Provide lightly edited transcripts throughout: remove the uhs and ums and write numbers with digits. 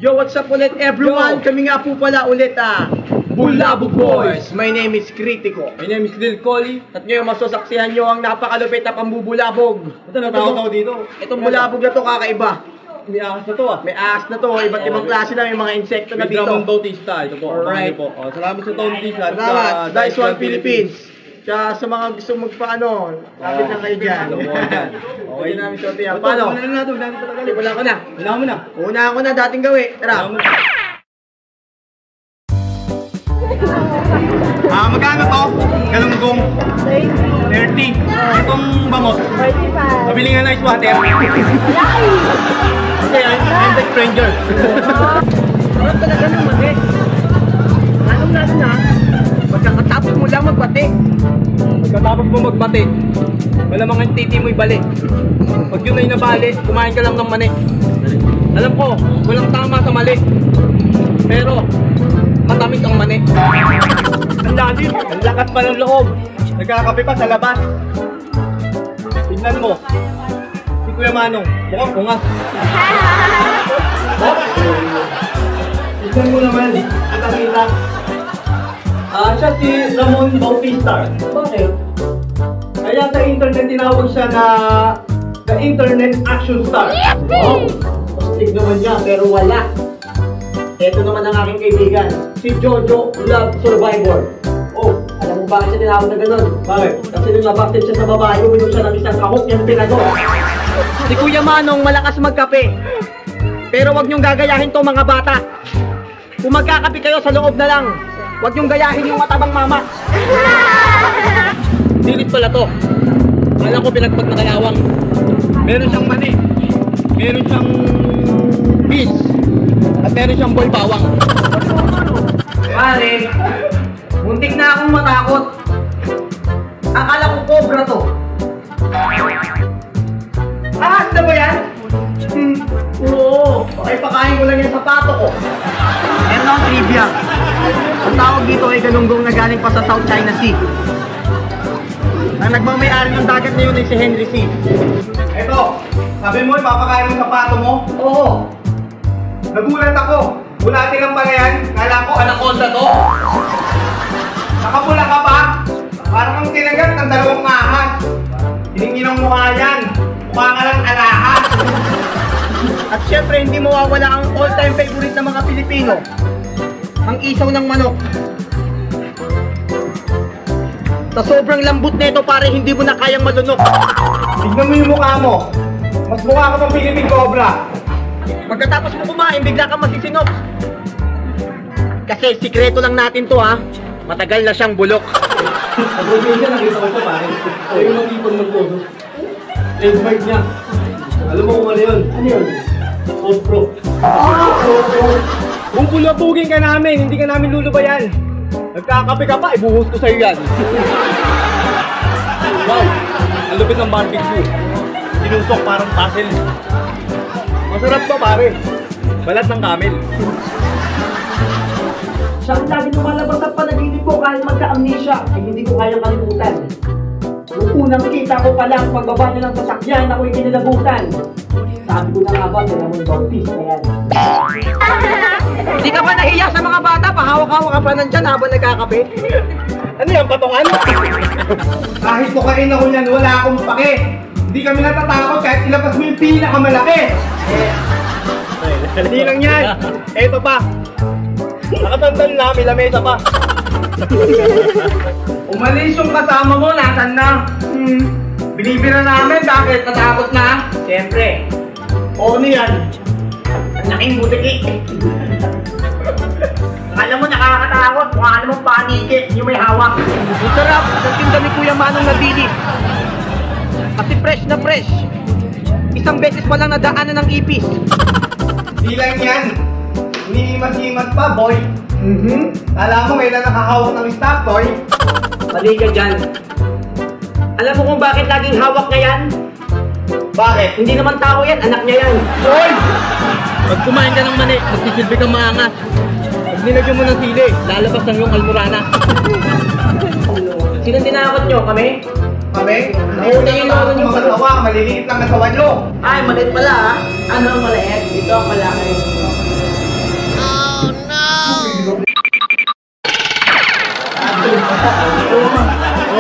Yo, what's up ulit everyone? Kami nga po pala ulit Bulabog Boys. My name is Critico. My name is Lil Collie. At ngayon masasaksihan nyo ang napakalupit na pambubulabog. Ito natawag ako dito. Itong bulabog na to kakaiba. May ahas na to May ahas na to, iba't ibang klase na, may mga insekto na dito. May Dramon Bautista. Ito po. Alright. Po. Salamat sa Bautista. Salamat. Dice One Philippines. Kaya sa mga gusto magpaano, lapit lang kayo dyan. Okay namin sa yan. Paano? Una na natin. Wala ko na. Wala mo na. Una ako na dating gawi. Tara. Magkano to? Galunggong? 30. Itong bangos? 45. Mabili nga na ice water. Okay, I'm the stranger. Sarap talaga ng mati. Anong natin magkakatapos mo lang magbati. Pagkatapos mo magbati, malamang ang titi mo'y bali. Pag yun ay nabali, kumain ka lang ng mani. Alam ko, walang tama sa mali. Pero, matamis ang mani. Ang lalim, ang lakas pa ng loob. Nagkakape pa sa labas. Tignan mo, si Kuya Manong, mukhang kungas. Tignan mo naman, ang hila. Siya si Dramon Bautista. Bakit? Kaya sa internet tinawag siya na The Internet Action Star. Wow! Positive naman niya, pero wala. Ito naman ang aking kaibigan, si Jojo Love Survivor. Oh, alam mo bakit siya tinawag na gano'n? Bakit? Kasi nung nabaktin siya sa babae, uminom siya ng isang kahok niyang pinago. Si Kuya Manong malakas magkape. Pero wag niyong gagayahin to mga bata. Kung magkakape kayo sa loob na lang, wag niyong gayahin yung matabang mama. Dilit pala to. Alam ko pinagpag na kalawang. Meron siyang mani. Meron siyang beans. At meron siyang boy bawang. Pare, muntik na akong matakot. Akala ko cobra to. Ahas na ba yan? Oo. Okay, pakain ko lang yung sapato ko. Ito ang trivia. Ang tawag dito ay galunggong na galing pa sa South China Sea. Ang nagmamayari ng dagat na yun ay si Henry C. Eto, sabi mo ipapakain mo sapato mo? Oo. Nagulat ako. Bulati lang pala yan. Kala ko anaconda to. Nakapula ka pa? Parang ang tinagat ng dalawang ahas. Hiningin ang mukha yan. Mukha ka lang alahas. At syempre hindi mawawala ang all-time favorite ng mga Pilipino. Ang isaw ng manok. Sa sobrang lambot nito pare hindi mo na kayang malunok. Tignan mo yung mukha mo. Mas mukha ka pang Philippine Cobra. Pagkatapos mo kumain, bigla kang masisinok. Kasi sikreto lang natin to matagal na siyang bulok. Pag-review siya, nakita ko siya pare. Ayaw yung mag-ipon mag-poso. Trademark niya. Alam mo kung ano yun? Ano yun? Pro. Kung bulabugin ka namin, hindi ka namin lulubayan. Nagkakape ka pa, ibuhos ko sa'yo yan. Wow, ang lupit ng barbecue. Sinusok parang puzzle. Masarap ba pare? Balat ng camel. Siya ang lagi lumalabas sa panaginip ko kahit magka-amnesia ay hindi ko kayang kalimutan. Nung unang kita ko pa lang pagbaba niya ng sasakyan, ako'y kinilabutan. Sabi ko na nga ba, Dramon Bautista yan. Hindi ka ba nahiya sa mga bata? Pahawak-hawak ka pa nandyan habang nagkakape? Ano yan, patungan? Kahit tukain ako yan, wala akong pake. Hindi kami natatakot kahit ilabas mo yung pinakamalaki. Hindi lang yan. Eto pa. Nakatandaan na, may lamesa pa. Umalis yung kasama mo, nasan na? Binibira namin, bakit? Natakot na? Siyempre. O ano yan? Ang laking butiki. Akala mo nakakatakot, mukha ka namang paniki, yung may hawak. Ang sarap, ng tinda ni Kuya Manong na dili. Kasi fresh na fresh. Isang beses pa lang nadaanan ng ipis. Di lang yan. Hinihimat-himat pa, boy. Kala mo kailan nakahawak ng stop, boy? Mali ka dyan. Alam mo kung bakit laging hawak niya yan? Bakit? Hindi naman tao yan, anak niya yan. Boy! Pag kumain ka ng mani, magsisilbi kang maangas. Pag nilagyan mo ng sili, lalabas ng iyong almorana. Sino tinakot nyo? Kami? Kami? Nauna yung nauna yung mga tawa, maliliit lang na tawa nyo. Ay, maliit pala Ano ang maliit? Ito ang malaki.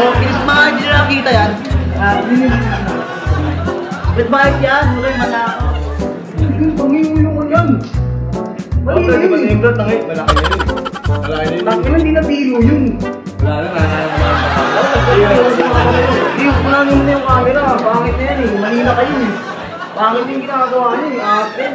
Oh, mga hindi na nakita yan. Ba't bakit yan? Ano kayo manakaw? Yung pangingo yung yan. Mali na Di ba yun. name drop na ngayon? Malaki na yun. Malaki na yun. Tangina, hindi na biro yun. Wala na, Hindi, wala naman na yung camera. Pangit na yan eh. Mali na kayo eh. Pangit yung ginagawa niyo eh. Atin.